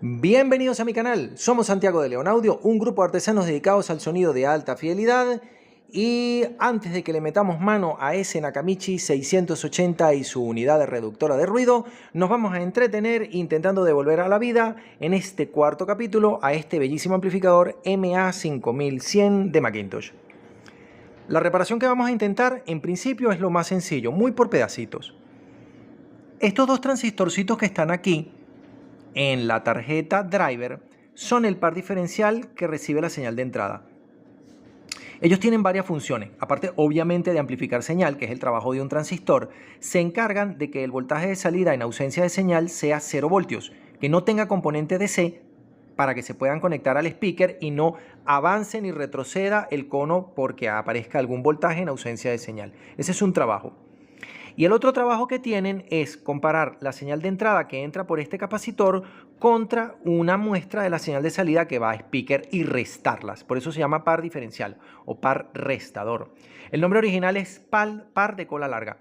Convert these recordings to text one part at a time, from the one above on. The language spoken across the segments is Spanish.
Bienvenidos a mi canal, somos Santiago de León Audio, un grupo de artesanos dedicados al sonido de alta fidelidad. Y antes de que le metamos mano a ese Nakamichi 680 y su unidad reductora de ruido, nos vamos a entretener intentando devolver a la vida en este cuarto capítulo a este bellísimo amplificador MA5100 de Macintosh. La reparación que vamos a intentar en principio es lo más sencillo, muy por pedacitos. Estos dos transistorcitos que están aquí en la tarjeta driver son el par diferencial que recibe la señal de entrada. Ellos tienen varias funciones, aparte obviamente de amplificar señal, que es el trabajo de un transistor. Se encargan de que el voltaje de salida en ausencia de señal sea 0 voltios, que no tenga componente DC para que se puedan conectar al speaker y no avance ni retroceda el cono porque aparezca algún voltaje en ausencia de señal. Ese es un trabajo. Y el otro trabajo que tienen es comparar la señal de entrada que entra por este capacitor contra una muestra de la señal de salida que va a speaker y restarlas. Por eso se llama par diferencial o par restador. El nombre original es par de cola larga.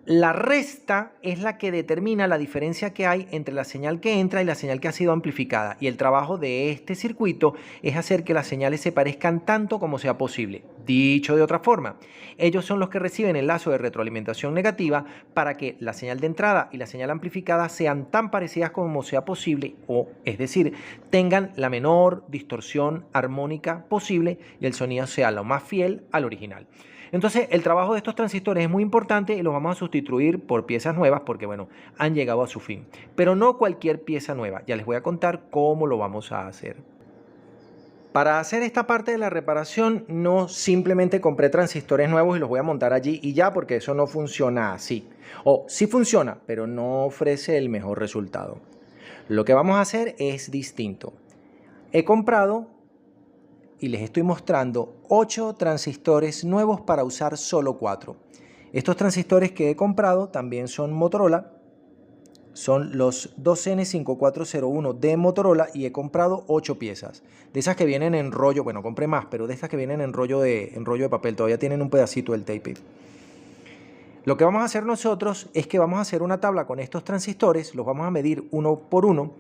La resta es la que determina la diferencia que hay entre la señal que entra y la señal que ha sido amplificada. Y el trabajo de este circuito es hacer que las señales se parezcan tanto como sea posible. Dicho de otra forma, ellos son los que reciben el lazo de retroalimentación negativa para que la señal de entrada y la señal amplificada sean tan parecidas como sea posible, o es decir, tengan la menor distorsión armónica posible y el sonido sea lo más fiel al original. Entonces, el trabajo de estos transistores es muy importante y los vamos a sustituir por piezas nuevas porque, bueno, han llegado a su fin. Pero no cualquier pieza nueva. Ya les voy a contar cómo lo vamos a hacer. Para hacer esta parte de la reparación, no simplemente compré transistores nuevos y los voy a montar allí y ya, porque eso no funciona así. O sí funciona, pero no ofrece el mejor resultado. Lo que vamos a hacer es distinto. He comprado y les estoy mostrando 8 transistores nuevos para usar solo 4. Estos transistores que he comprado también son Motorola, son los 2N5401 de Motorola y he comprado 8 piezas. De esas que vienen en rollo, bueno, compré más, pero de estas que vienen en rollo de papel, todavía tienen un pedacito del tape. Lo que vamos a hacer nosotros es que vamos a hacer una tabla con estos transistores, los vamos a medir uno por uno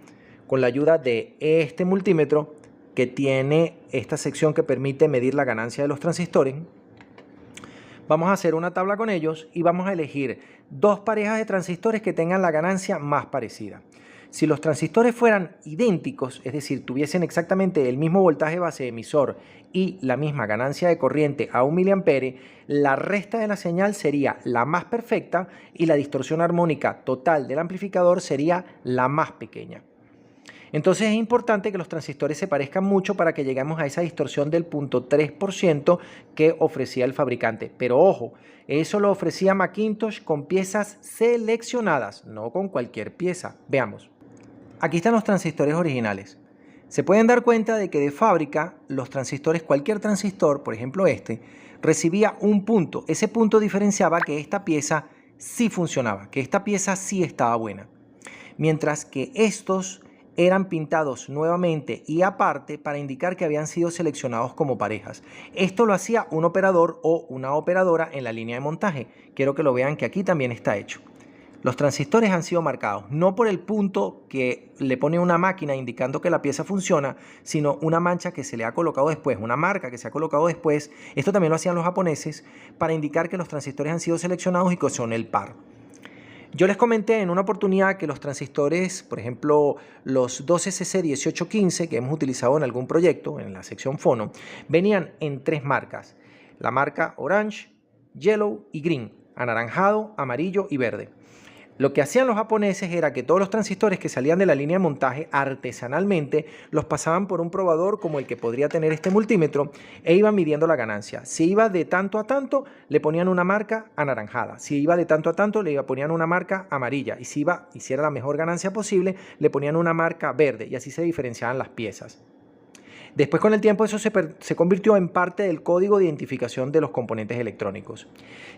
con la ayuda de este multímetro que tiene esta sección que permite medir la ganancia de los transistores. Vamos a hacer una tabla con ellos y vamos a elegir dos parejas de transistores que tengan la ganancia más parecida. Si los transistores fueran idénticos, es decir, tuviesen exactamente el mismo voltaje base emisor y la misma ganancia de corriente a 1 mA, la resta de la señal sería la más perfecta y la distorsión armónica total del amplificador sería la más pequeña. Entonces es importante que los transistores se parezcan mucho para que lleguemos a esa distorsión del 0.3% que ofrecía el fabricante. Pero ojo, eso lo ofrecía Macintosh con piezas seleccionadas, no con cualquier pieza. Veamos. Aquí están los transistores originales. Se pueden dar cuenta de que de fábrica los transistores, cualquier transistor, por ejemplo este, recibía un punto. Ese punto diferenciaba que esta pieza sí funcionaba, que esta pieza sí estaba buena. Mientras que estos eran pintados nuevamente y aparte para indicar que habían sido seleccionados como parejas. Esto lo hacía un operador o una operadora en la línea de montaje. Quiero que lo vean que aquí también está hecho. Los transistores han sido marcados no por el punto que le pone una máquina indicando que la pieza funciona, sino una mancha que se le ha colocado después, una marca que se ha colocado después. Esto también lo hacían los japoneses para indicar que los transistores han sido seleccionados y que son el par. Yo les comenté en una oportunidad que los transistores, por ejemplo, los 2SC1815 que hemos utilizado en algún proyecto, en la sección fono, venían en 3 marcas. La marca Orange, Yellow y Green, anaranjado, amarillo y verde. Lo que hacían los japoneses era que todos los transistores que salían de la línea de montaje artesanalmente los pasaban por un probador como el que podría tener este multímetro e iban midiendo la ganancia. Si iba de tanto a tanto, le ponían una marca anaranjada. Si iba de tanto a tanto, le ponían una marca amarilla. Y si hiciera la mejor ganancia posible, le ponían una marca verde y así se diferenciaban las piezas. Después, con el tiempo, eso se convirtió en parte del código de identificación de los componentes electrónicos.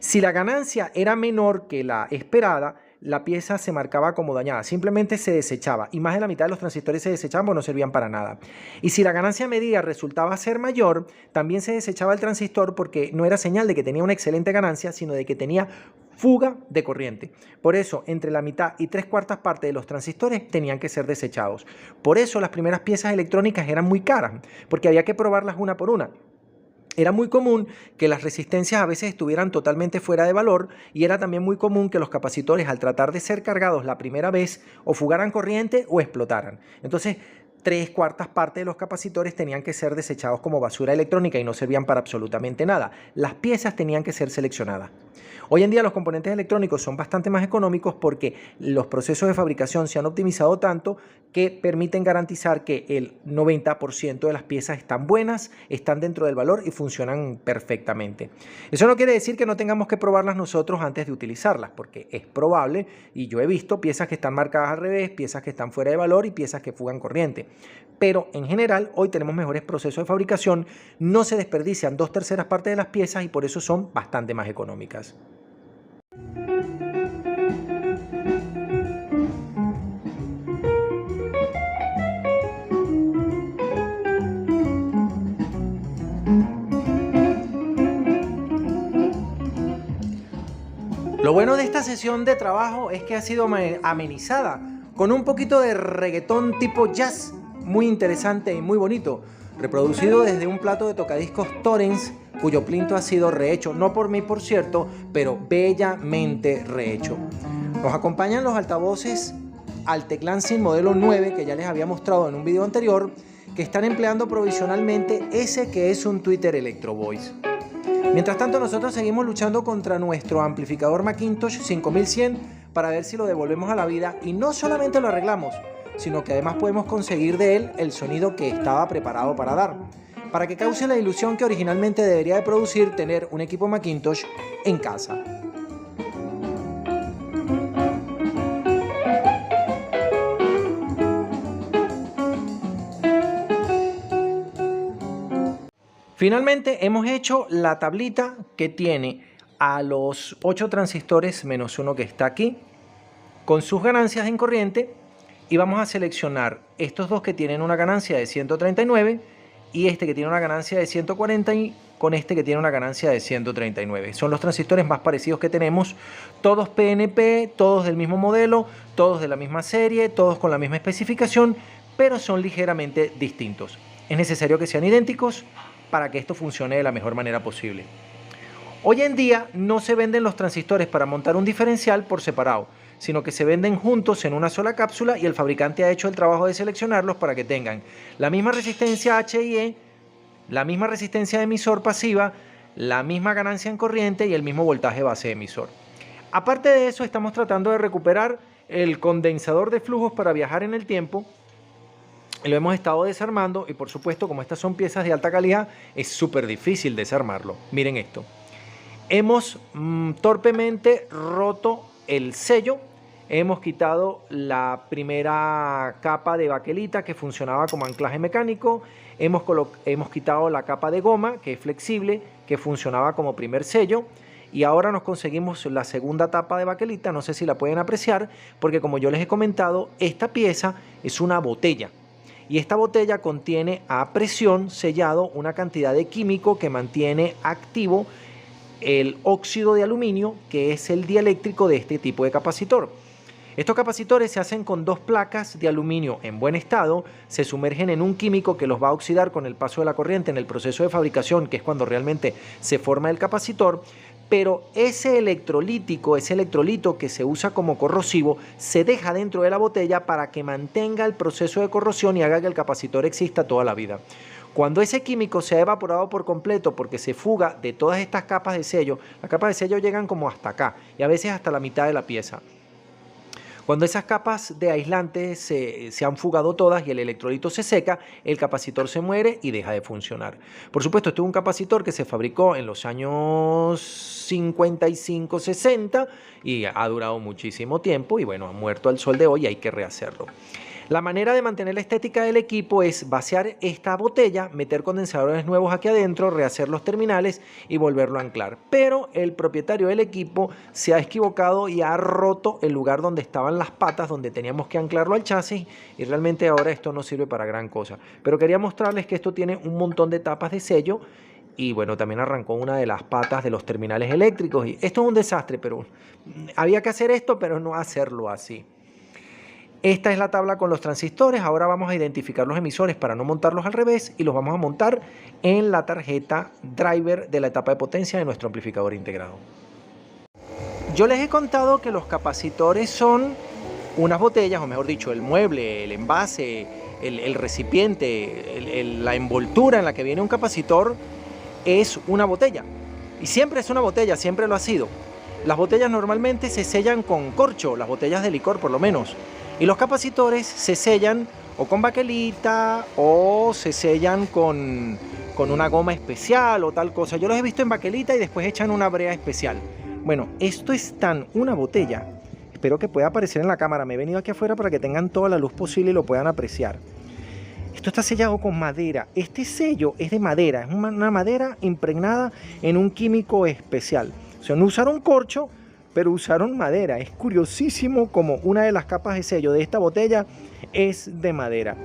Si la ganancia era menor que la esperada, la pieza se marcaba como dañada, simplemente se desechaba y más de la mitad de los transistores se desechaban porque no servían para nada. Y si la ganancia medida resultaba ser mayor, también se desechaba el transistor porque no era señal de que tenía una excelente ganancia, sino de que tenía fuga de corriente. Por eso, entre la mitad y 3/4 partes de los transistores tenían que ser desechados. Por eso las primeras piezas electrónicas eran muy caras, porque había que probarlas una por una. Era muy común que las resistencias a veces estuvieran totalmente fuera de valor y era también muy común que los capacitores, al tratar de ser cargados la primera vez, o fugaran corriente o explotaran. Entonces, 3/4 partes de los capacitores tenían que ser desechados como basura electrónica y no servían para absolutamente nada. Las piezas tenían que ser seleccionadas. Hoy en día los componentes electrónicos son bastante más económicos porque los procesos de fabricación se han optimizado tanto que permiten garantizar que el 90% de las piezas están buenas, están dentro del valor y funcionan perfectamente. Eso no quiere decir que no tengamos que probarlas nosotros antes de utilizarlas, porque es probable, y yo he visto piezas que están marcadas al revés, piezas que están fuera de valor y piezas que fugan corriente. Pero en general hoy tenemos mejores procesos de fabricación, no se desperdician 2/3 partes de las piezas y por eso son bastante más económicas. Lo bueno de esta sesión de trabajo es que ha sido amenizada con un poquito de reggaetón tipo jazz, muy interesante y muy bonito, reproducido desde un plato de tocadiscos Torrens, cuyo plinto ha sido rehecho, no por mí por cierto, pero bellamente rehecho. Nos acompañan los altavoces Alteclansing modelo 9, que ya les había mostrado en un video anterior, que están empleando provisionalmente ese que es un Twitter Electro Voice. Mientras tanto, nosotros seguimos luchando contra nuestro amplificador Macintosh 5100 para ver si lo devolvemos a la vida, y no solamente lo arreglamos, sino que además podemos conseguir de él el sonido que estaba preparado para dar, para que cause la ilusión que originalmente debería de producir tener un equipo Macintosh en casa. Finalmente hemos hecho la tablita que tiene a los 8 transistores menos uno que está aquí, con sus ganancias en corriente, y vamos a seleccionar estos dos que tienen una ganancia de 139 y este que tiene una ganancia de 140 y con este que tiene una ganancia de 139. Son los transistores más parecidos que tenemos, todos PNP, todos del mismo modelo, todos de la misma serie, todos con la misma especificación, pero son ligeramente distintos. Es necesario que sean idénticos para que esto funcione de la mejor manera posible. Hoy en día no se venden los transistores para montar un diferencial por separado, sino que se venden juntos en una sola cápsula y el fabricante ha hecho el trabajo de seleccionarlos para que tengan la misma resistencia HIE, la misma resistencia de emisor pasiva, la misma ganancia en corriente y el mismo voltaje base de emisor. Aparte de eso, estamos tratando de recuperar el condensador de flujos para viajar en el tiempo. Lo hemos estado desarmando y por supuesto, como estas son piezas de alta calidad, es súper difícil desarmarlo. Miren esto. Hemos torpemente roto el sello. Hemos quitado la primera capa de baquelita que funcionaba como anclaje mecánico. Hemos quitado la capa de goma, que es flexible, que funcionaba como primer sello. Y ahora nos conseguimos la segunda tapa de baquelita. No sé si la pueden apreciar, porque como yo les he comentado, esta pieza es una botella. Y esta botella contiene a presión sellado una cantidad de químico que mantiene activo el óxido de aluminio, que es el dieléctrico de este tipo de capacitor. Estos capacitores se hacen con 2 placas de aluminio en buen estado, se sumergen en un químico que los va a oxidar con el paso de la corriente en el proceso de fabricación, que es cuando realmente se forma el capacitor, pero ese electrolito que se usa como corrosivo se deja dentro de la botella para que mantenga el proceso de corrosión y haga que el capacitor exista toda la vida. Cuando ese químico se ha evaporado por completo porque se fuga de todas estas capas de sello, las capas de sello llegan como hasta acá y a veces hasta la mitad de la pieza. Cuando esas capas de aislantes se han fugado todas y el electrolito se seca, el capacitor se muere y deja de funcionar. Por supuesto, esto es un capacitor que se fabricó en los años 55-60 y ha durado muchísimo tiempo y bueno, ha muerto al sol de hoy y hay que rehacerlo. La manera de mantener la estética del equipo es vaciar esta botella, meter condensadores nuevos aquí adentro, rehacer los terminales y volverlo a anclar. Pero el propietario del equipo se ha equivocado y ha roto el lugar donde estaban las patas, donde teníamos que anclarlo al chasis, y realmente ahora esto no sirve para gran cosa. Pero quería mostrarles que esto tiene un montón de tapas de sello y bueno, también arrancó una de las patas de los terminales eléctricos. Y esto es un desastre, pero había que hacer esto, pero no hacerlo así. Esta es la tabla con los transistores. Ahora vamos a identificar los emisores para no montarlos al revés y los vamos a montar en la tarjeta driver de la etapa de potencia de nuestro amplificador integrado. Yo les he contado que los capacitores son unas botellas, o mejor dicho, el mueble, el envase, el recipiente, la envoltura en la que viene un capacitor es una botella. Y siempre es una botella, siempre lo ha sido. Las botellas normalmente se sellan con corcho, las botellas de licor por lo menos. Y los capacitores se sellan o con baquelita o se sellan con una goma especial o tal cosa. Yo los he visto en baquelita y después echan una brea especial. Bueno, esto es tan una botella. Espero que pueda aparecer en la cámara. Me he venido aquí afuera para que tengan toda la luz posible y lo puedan apreciar. Esto está sellado con madera. Este sello es de madera, es una madera impregnada en un químico especial. O sea, no usaron corcho, pero usaron madera. Es curiosísimo como una de las capas de sello de esta botella es de madera.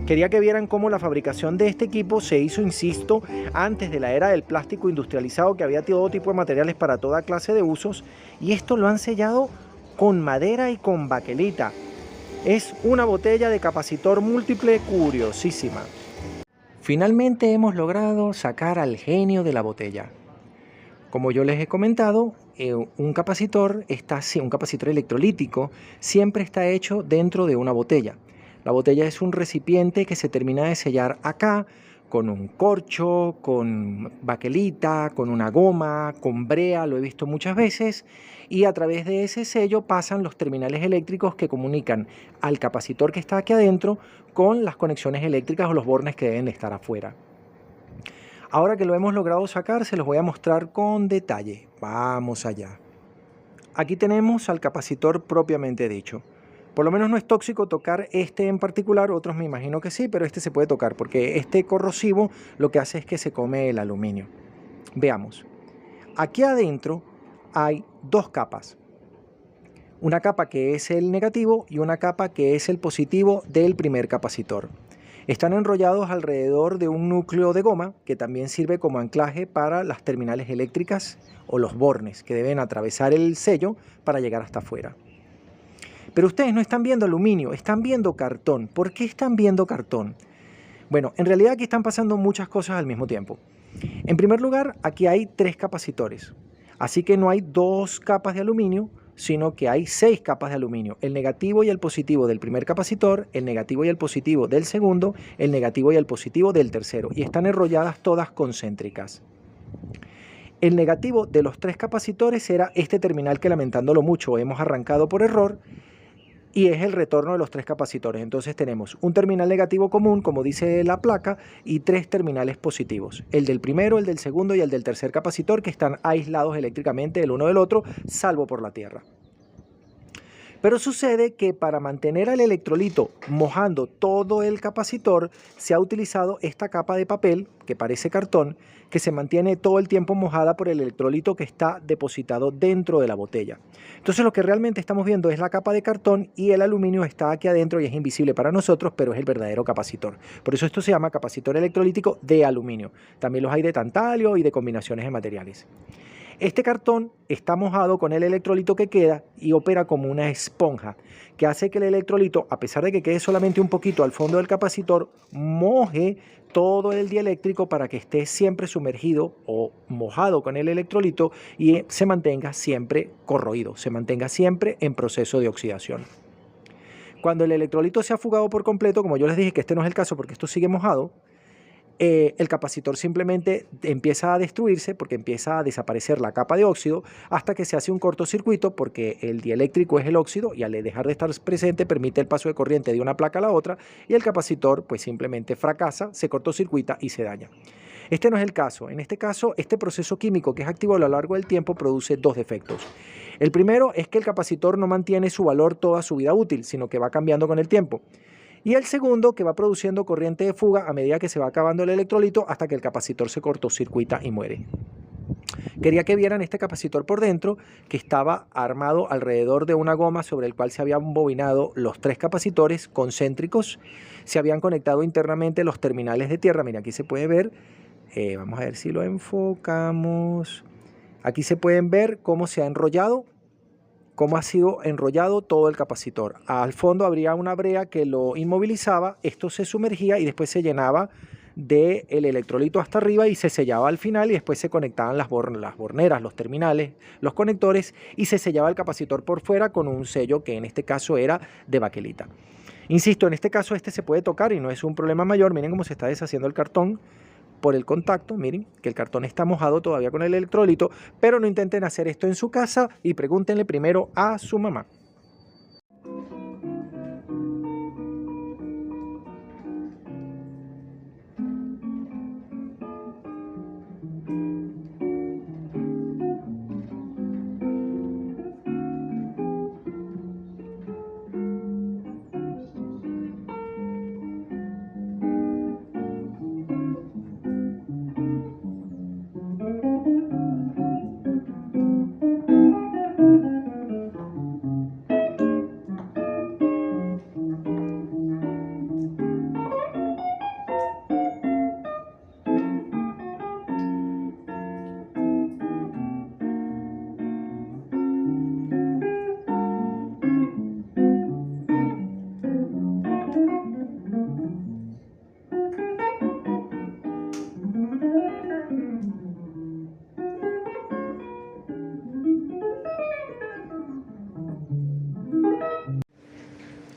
Quería que vieran cómo la fabricación de este equipo se hizo, insisto, antes de la era del plástico industrializado, que había todo tipo de materiales para toda clase de usos, y esto lo han sellado con madera y con baquelita. Es una botella de capacitor múltiple curiosísima. Finalmente hemos logrado sacar al genio de la botella. Como yo les he comentado, un capacitor electrolítico siempre está hecho dentro de una botella. La botella es un recipiente que se termina de sellar acá con un corcho, con baquelita, con una goma, con brea, lo he visto muchas veces, y a través de ese sello pasan los terminales eléctricos que comunican al capacitor que está aquí adentro con las conexiones eléctricas o los bornes que deben de estar afuera. Ahora que lo hemos logrado sacar, se los voy a mostrar con detalle. Vamos allá. Aquí tenemos al capacitor propiamente dicho. Por lo menos no es tóxico tocar este en particular, otros me imagino que sí, pero este se puede tocar porque este corrosivo lo que hace es que se come el aluminio. Veamos. Aquí adentro hay dos capas. Una capa que es el negativo y una capa que es el positivo del primer capacitor. Están enrollados alrededor de un núcleo de goma que también sirve como anclaje para las terminales eléctricas o los bornes que deben atravesar el sello para llegar hasta afuera. Pero ustedes no están viendo aluminio, están viendo cartón. ¿Por qué están viendo cartón? Bueno, en realidad aquí están pasando muchas cosas al mismo tiempo. En primer lugar, aquí hay 3 capacitores. Así que no hay 2 capas de aluminio, sino que hay 6 capas de aluminio. El negativo y el positivo del primer capacitor, el negativo y el positivo del segundo, el negativo y el positivo del tercero. Y están enrolladas todas concéntricas. El negativo de los 3 capacitores era este terminal que, lamentándolo mucho, hemos arrancado por error, y es el retorno de los 3 capacitores. Entonces tenemos un terminal negativo común, como dice la placa, y 3 terminales positivos. El del primero, el del segundo y el del tercer capacitor, que están aislados eléctricamente el uno del otro, salvo por la tierra. Pero sucede que para mantener al electrolito mojando todo el capacitor, se ha utilizado esta capa de papel, que parece cartón, que se mantiene todo el tiempo mojada por el electrolito que está depositado dentro de la botella. Entonces lo que realmente estamos viendo es la capa de cartón y el aluminio está aquí adentro y es invisible para nosotros, pero es el verdadero capacitor. Por eso esto se llama capacitor electrolítico de aluminio. También los hay de tantalio y de combinaciones de materiales. Este cartón está mojado con el electrolito que queda y opera como una esponja que hace que el electrolito, a pesar de que quede solamente un poquito al fondo del capacitor, moje todo el dieléctrico para que esté siempre sumergido o mojado con el electrolito y se mantenga siempre corroído, se mantenga siempre en proceso de oxidación. Cuando el electrolito se ha fugado por completo, como yo les dije que este no es el caso porque esto sigue mojado, el capacitor simplemente empieza a destruirse porque empieza a desaparecer la capa de óxido hasta que se hace un cortocircuito porque el dieléctrico es el óxido y al dejar de estar presente permite el paso de corriente de una placa a la otra y el capacitor pues simplemente fracasa, se cortocircuita y se daña. Este no es el caso. En este caso, este proceso químico que es activo a lo largo del tiempo produce 2 defectos. El primero es que el capacitor no mantiene su valor toda su vida útil, sino que va cambiando con el tiempo. Y el segundo, que va produciendo corriente de fuga a medida que se va acabando el electrolito hasta que el capacitor se cortocircuita y muere. Quería que vieran este capacitor por dentro, que estaba armado alrededor de una goma sobre el cual se habían bobinado los 3 capacitores concéntricos. Se habían conectado internamente los terminales de tierra. Mira, aquí se puede ver Vamos a ver si lo enfocamos. Aquí se pueden ver cómo se ha enrollado, cómo ha sido enrollado todo el capacitor. Al fondo habría una brea que lo inmovilizaba, esto se sumergía y después se llenaba del electrolito hasta arriba y se sellaba al final y después se conectaban las borneras, los terminales, los conectores y se sellaba el capacitor por fuera con un sello que en este caso era de baquelita. Insisto, en este caso este se puede tocar y no es un problema mayor. Miren cómo se está deshaciendo el cartón por el contacto. Miren que el cartón está mojado todavía con el electrolito, pero no intenten hacer esto en su casa y pregúntenle primero a su mamá.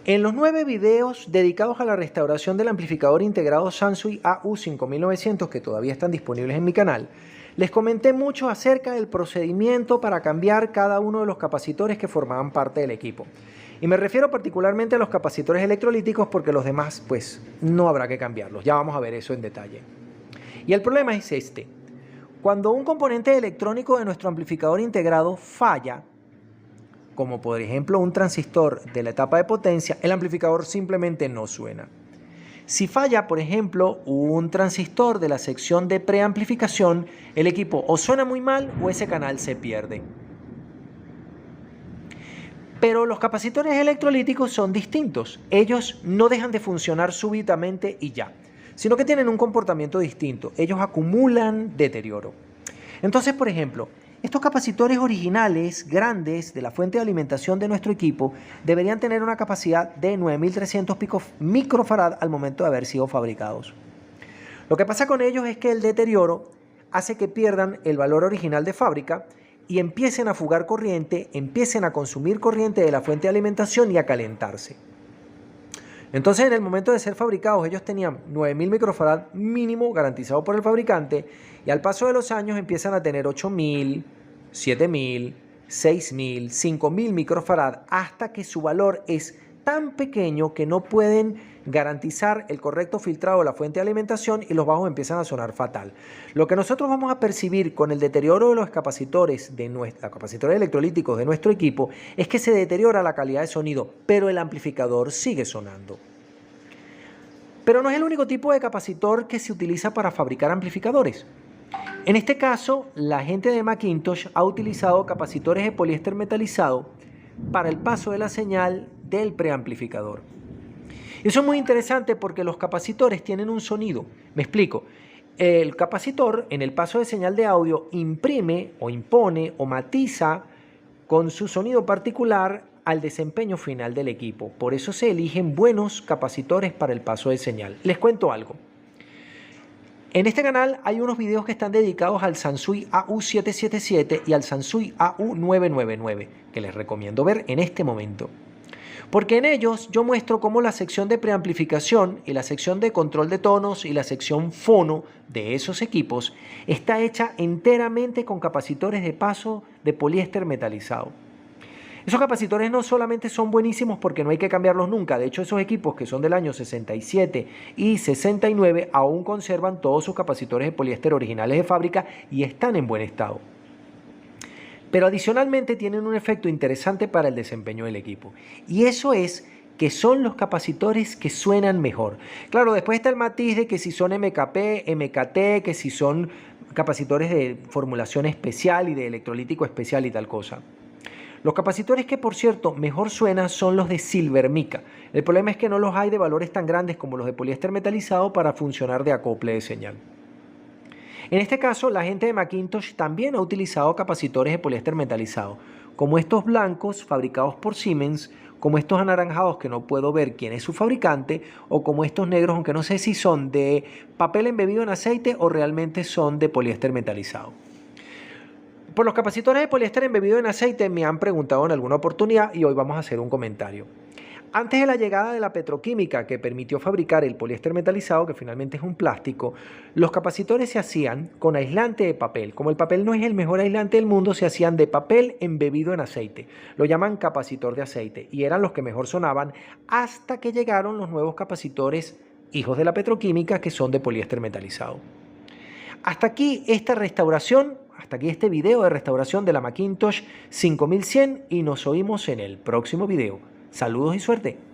En los 9 videos dedicados a la restauración del amplificador integrado Sansui AU5900 que todavía están disponibles en mi canal, les comenté mucho acerca del procedimiento para cambiar cada uno de los capacitores que formaban parte del equipo. Y me refiero particularmente a los capacitores electrolíticos porque los demás pues no habrá que cambiarlos, ya vamos a ver eso en detalle. Y el problema es este: cuando un componente electrónico de nuestro amplificador integrado falla, como por ejemplo un transistor de la etapa de potencia, el amplificador simplemente no suena. Si falla, por ejemplo, un transistor de la sección de preamplificación, el equipo o suena muy mal o ese canal se pierde. Pero los capacitores electrolíticos son distintos. Ellos no dejan de funcionar súbitamente y ya, sino que tienen un comportamiento distinto. Ellos acumulan deterioro. Entonces, por ejemplo, estos capacitores originales, grandes, de la fuente de alimentación de nuestro equipo, deberían tener una capacidad de 9300 microfarad al momento de haber sido fabricados. Lo que pasa con ellos es que el deterioro hace que pierdan el valor original de fábrica y empiecen a fugar corriente, empiecen a consumir corriente de la fuente de alimentación y a calentarse. Entonces, en el momento de ser fabricados, ellos tenían 9000 microfarad mínimo garantizado por el fabricante y al paso de los años empiezan a tener 8000, 7000, 6000, 5000 microfarad hasta que su valor es tan pequeño que no pueden garantizar el correcto filtrado de la fuente de alimentación y los bajos empiezan a sonar fatal. Lo que nosotros vamos a percibir con el deterioro de los capacitores electrolíticos de nuestro equipo es que se deteriora la calidad de sonido, pero el amplificador sigue sonando. Pero no es el único tipo de capacitor que se utiliza para fabricar amplificadores. En este caso, la gente de Macintosh ha utilizado capacitores de poliéster metalizado para el paso de la señal del preamplificador. Eso es muy interesante porque los capacitores tienen un sonido. Me explico. El capacitor en el paso de señal de audio imprime o impone o matiza con su sonido particular al desempeño final del equipo. Por eso se eligen buenos capacitores para el paso de señal. Les cuento algo. En este canal hay unos videos que están dedicados al Sansui AU777 y al Sansui AU999 que les recomiendo ver en este momento. Porque en ellos yo muestro cómo la sección de preamplificación y la sección de control de tonos y la sección fono de esos equipos está hecha enteramente con capacitores de paso de poliéster metalizado. Esos capacitores no solamente son buenísimos porque no hay que cambiarlos nunca, de hecho esos equipos que son del año 67 y 69 aún conservan todos sus capacitores de poliéster originales de fábrica y están en buen estado. Pero adicionalmente tienen un efecto interesante para el desempeño del equipo. Y eso es que son los capacitores que suenan mejor. Claro, después está el matiz de que si son MKP, MKT, que si son capacitores de formulación especial y de electrolítico especial y tal cosa. Los capacitores que, por cierto, mejor suenan son los de Silver Mica. El problema es que no los hay de valores tan grandes como los de poliéster metalizado para funcionar de acople de señal. En este caso, la gente de Macintosh también ha utilizado capacitores de poliéster metalizado, como estos blancos fabricados por Siemens, como estos anaranjados que no puedo ver quién es su fabricante, o como estos negros, aunque no sé si son de papel embebido en aceite o realmente son de poliéster metalizado. Por los capacitores de poliéster embebido en aceite me han preguntado en alguna oportunidad y hoy vamos a hacer un comentario. Antes de la llegada de la petroquímica que permitió fabricar el poliéster metalizado, que finalmente es un plástico, los capacitores se hacían con aislante de papel. Como el papel no es el mejor aislante del mundo, se hacían de papel embebido en aceite. Lo llaman capacitor de aceite y eran los que mejor sonaban hasta que llegaron los nuevos capacitores hijos de la petroquímica que son de poliéster metalizado. Hasta aquí esta restauración, hasta aquí este video de restauración de la Macintosh 5100 y nos oímos en el próximo video. Saludos y suerte.